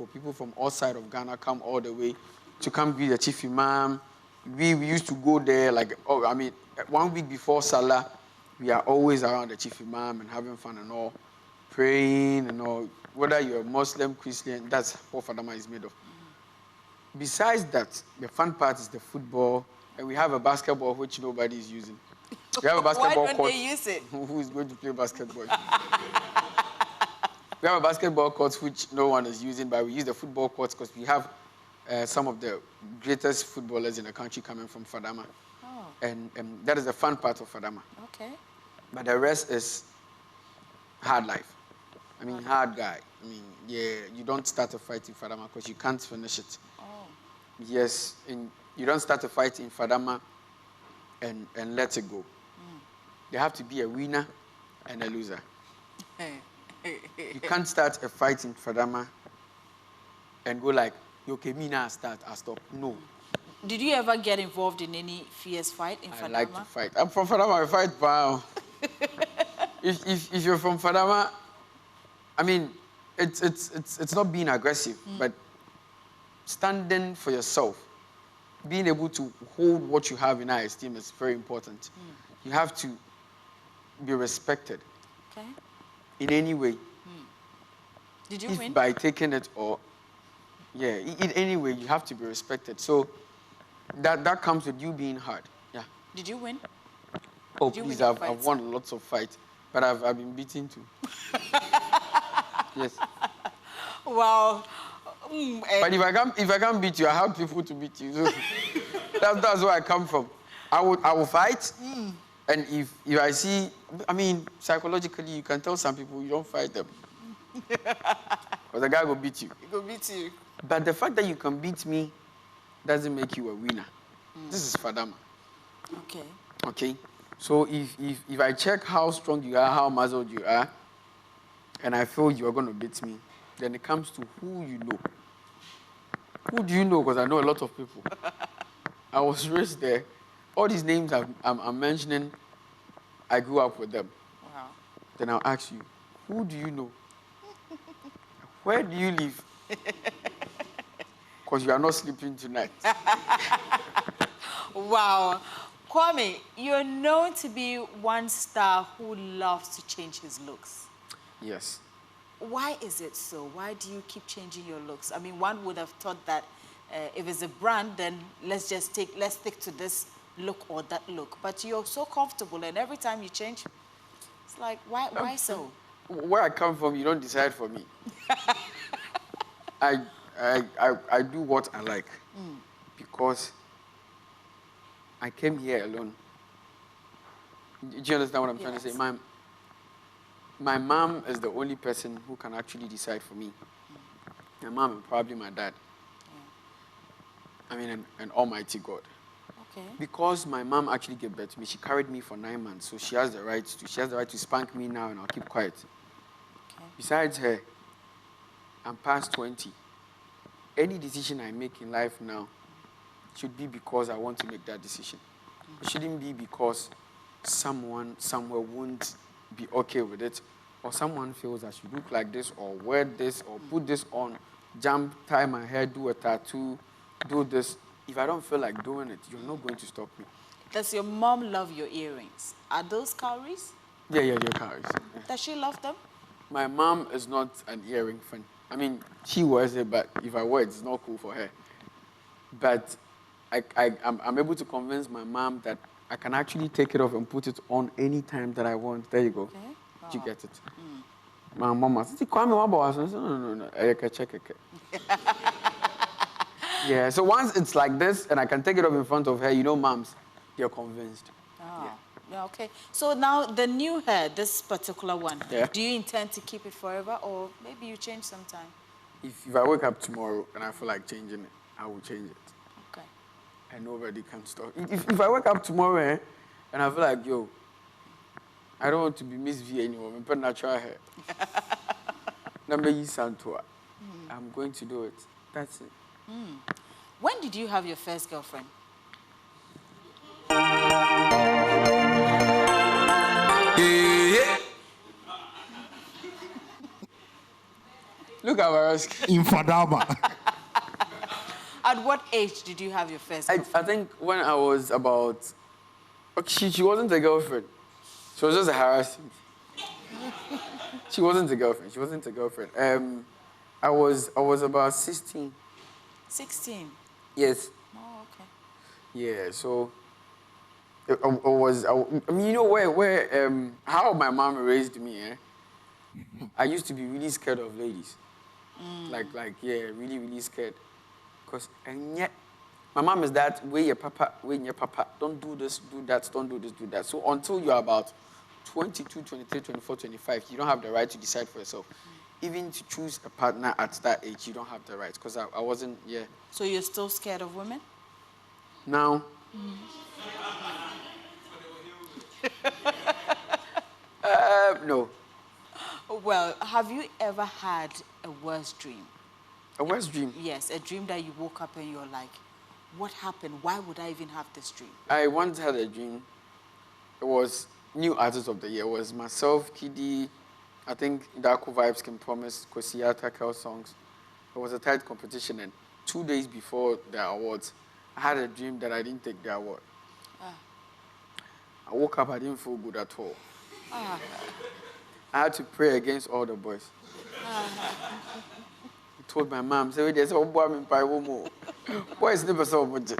people. People from all sides of Ghana come all the way to come greet the chief imam. We used to go there 1 week before Salah. We are always around the chief imam and having fun and all, praying and all. Whether you're a Muslim, Christian, that's what Fadama is made of. Besides that, the fun part is the football, and we have a basketball which nobody is using. We have a basketball court. Why don't they use it? Who is going to play basketball? We have a basketball court which no one is using, but we use the football courts because we have some of the greatest footballers in the country coming from Fadama. Oh. And that is the fun part of Fadama. Okay. But the rest is hard life. I mean, hard guy. I mean, yeah, you don't start a fight in Fadama because you can't finish it. Oh. Yes, you don't start a fight in Fadama and let it go. There have to be a winner and a loser. You can't start a fight in Fadama and go like, okay, me now I'll stop. No. Did you ever get involved in any fierce fight in Fadama? I like to fight. I'm from Fadama, I fight, wow. if you're from Fadama, I mean, it's not being aggressive, but standing for yourself, being able to hold what you have in high esteem is very important. You have to be respected. Okay. In any way. Did you win? By taking it or, yeah, in any way, you have to be respected. So that comes with you being hard. Yeah. Did you win? Oh, please, I've won lots of fights, but I've been beaten too. Yes. Wow. But if I can't beat you, I have people to beat you. So that's where I come from. I will fight, and if I see, I mean, psychologically, you can tell some people you don't fight them. Because the guy will beat you. He will beat you. But the fact that you can beat me doesn't make you a winner. This is Fadama. Okay. Okay? So if I check how strong you are, how muzzled you are, and I feel you are going to beat me, then it comes to who you know. Who do you know? Because I know a lot of people. I was raised there. All these names I'm mentioning, I grew up with them. Wow. Then I'll ask you, who do you know? Where do you live? Because you are not sleeping tonight. Wow. Kuami, you're known to be one star who loves to change his looks. Yes. Why is it so? Why do you keep changing your looks? I mean, one would have thought that if it's a brand, then let's stick to this look or that look. But you're so comfortable, and every time you change, it's like, why so? Where I come from, you don't decide for me. I do what I like because I came here alone. Do you understand what I'm trying to say? My mom is the only person who can actually decide for me. My mom and probably my dad. I mean, an almighty God. Okay. Because my mom actually gave birth to me, she carried me for 9 months, so she has the right to spank me now, and I'll keep quiet. Okay. Besides her, I'm past 20. Any decision I make in life now should be because I want to make that decision. It shouldn't be because someone somewhere won't be okay with it, or someone feels I should look like this, or wear this, or put this on, jump, tie my hair, do a tattoo, do this. If I don't feel like doing it, you're not going to stop me. Does your mom love your earrings? Are those cowries? Yeah, they're cowries. Yeah. Does she love them? My mom is not an earring fan. I mean, she wears it, but if I wear it, it's not cool for her. But I'm able to convince my mom that I can actually take it off and put it on any time that I want. There you go. Okay. Oh. You get it. My mama said, Kwame, what about us? No. I can check it. Yeah, so once it's like this and I can take it off in front of her, you know, moms, they're convinced. Oh. Yeah, okay. So now the new hair, this particular one, do you intend to keep it forever, or maybe you change sometime? If I wake up tomorrow and I feel like changing it, I will change it. Okay. And nobody can stop. If I wake up tomorrow and I feel like, yo, I don't want to be Miss V anymore, I'm put natural hair. I'm going to do it. That's it. When did you have your first girlfriend? Look at Maroski. In Fadama. At what age did you have your first I girlfriend? think when I was about... she wasn't a girlfriend. She was just a harassment. She wasn't a girlfriend. I was about 16. 16. Yes. Oh, okay. Yeah, so... I mean, you know where how my mom raised me, I used to be really scared of ladies. Really, really scared. Because, and yet, my mom is that, way your papa, don't do this, do that, don't do this, do that. So until you're about 22, 23, 24, 25, you don't have the right to decide for yourself. Even to choose a partner at that age, you don't have the right. Because I wasn't, So you're still scared of women? Now, no. Well, have you ever had a worse dream? A worse dream? Yes, a dream that you woke up and you're like, what happened? Why would I even have this dream? I once had a dream. It was New Artist of the Year. It was myself, Kiddy, I think Darko Vibes Can Promise, Kosiata Kel songs. It was a tight competition, and 2 days before the awards, I had a dream that I didn't take the award. I woke up, I didn't feel good at all. I had to pray against all the boys. I told my mom, say, there's a boy in Paiwomo. Boys never saw budget.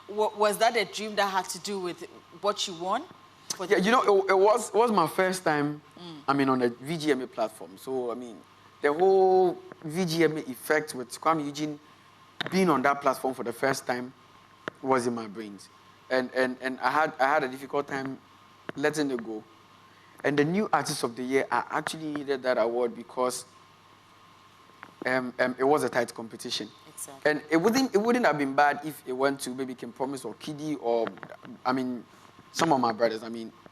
Was that a dream that had to do with what you won? Yeah, you know, it was my first time, on the VGMA platform. So, the whole VGMA effect with Kuami Eugene being on that platform for the first time was in my brains. And I had a difficult time letting it go. And the New Artist of the Year, I actually needed that award because it was a tight competition. Exactly. And it wouldn't have been bad if it went to maybe Kim Promise or Kiddy or, some of my brothers,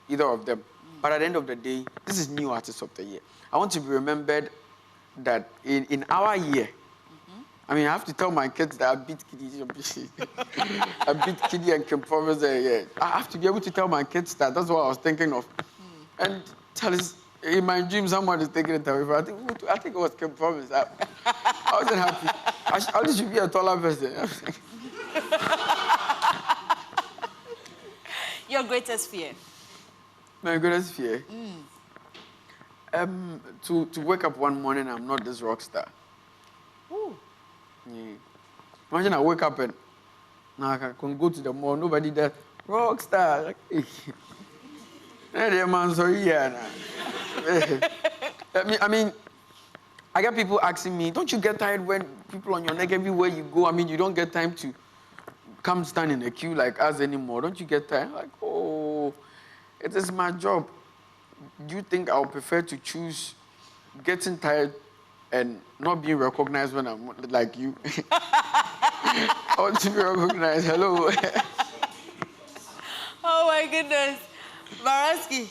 either of them. But at the end of the day, this is New Artist of the Year. I want to be remembered that in our year, I have to tell my kids that I beat Kiddy. I beat Kiddy and Kim Promise. I have to be able to tell my kids that. That's what I was thinking of. And in my dream, someone is taking it away. But I think it was Kim Promise. I wasn't happy. I should be a taller person. Your greatest fear? My greatest fear? To wake up one morning, I'm not this rock star. Ooh. Yeah. Imagine I wake up and now I can go to the mall, nobody there. Rock star. Like, hey, man, sorry, yeah. I get people asking me, don't you get tired when people on your neck everywhere you go? You don't get time to come stand in a queue like us anymore. Don't you get tired? Like, oh, it is my job. Do you think I'll prefer to choose getting tired and not being recognized when I'm like you? I want to be recognized. Hello. Oh, my goodness. Maraski.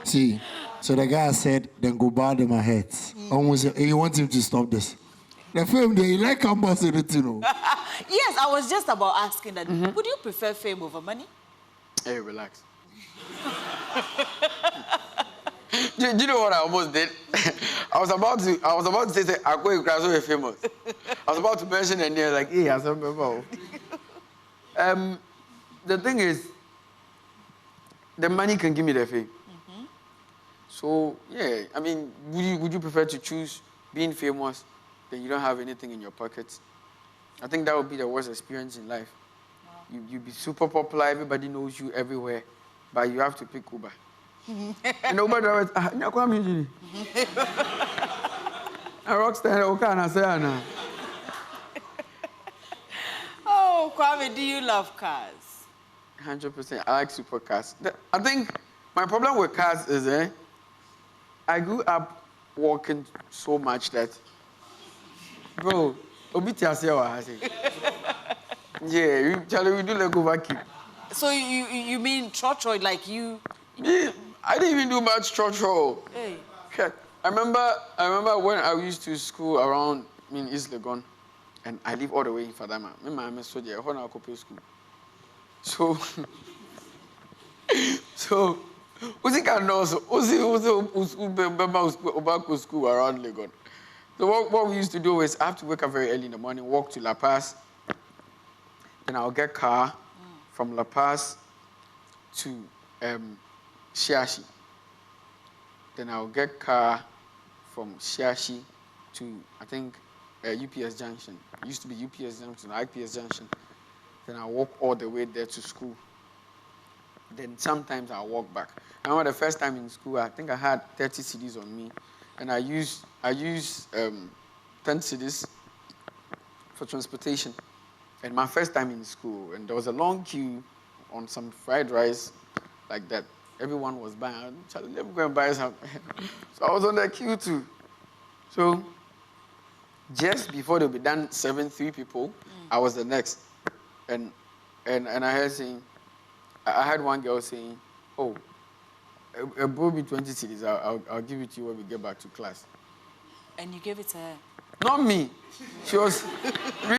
See, so the guy said, then go bow to my head. Almost, you want him to stop this. The film there, you like campus, you know. Yes, I was just about asking that. Would you prefer fame over money? Hey, relax. Do you know what I almost did? I was about to say, Akwe Kraso is famous. I was about to mention a name like, hey, I remember. The thing is, the money can give me the fame. So, yeah, would you prefer to choose being famous than you don't have anything in your pockets? I think that would be the worst experience in life. Wow. You'd be super popular, everybody knows you everywhere, but you have to pick Uber. And nobody always, Kuami Eugene. A rockstar, okay, say Oh, Kwame, do you love cars? 100%. I like supercars. I think my problem with cars is, I grew up walking so much that, bro, yeah, we do like overkill. So you mean trotro, like you Me, I didn't even do much structural. Hey. Okay. I remember when I used to school around East Legon, and I live all the way in Fadama. Me, my soldier, I want to school. So, so, Uzi can also Uzi school around Legon. So what we used to do is I have to wake up very early in the morning, walk to La Paz, then I'll get car from La Paz to Shiashi. Then I'll get car from Shiashi to, I think, UPS Junction. It used to be UPS Junction, IPS Junction. Then I'll walk all the way there to school. Then sometimes I'll walk back. I remember the first time in school, I think I had 30 CDs on me. And I used 10 CDs for transportation. And my first time in school, and there was a long queue on some fried rice like that. Everyone was buying. Let me go and buy some. So I was on the queue too. So just before they'll be done serving 3 people, I was the next. And I had one girl saying, "Oh, a bowl be 20 cedis. I'll give it to you when we get back to class." And you gave it to her? Not me. She was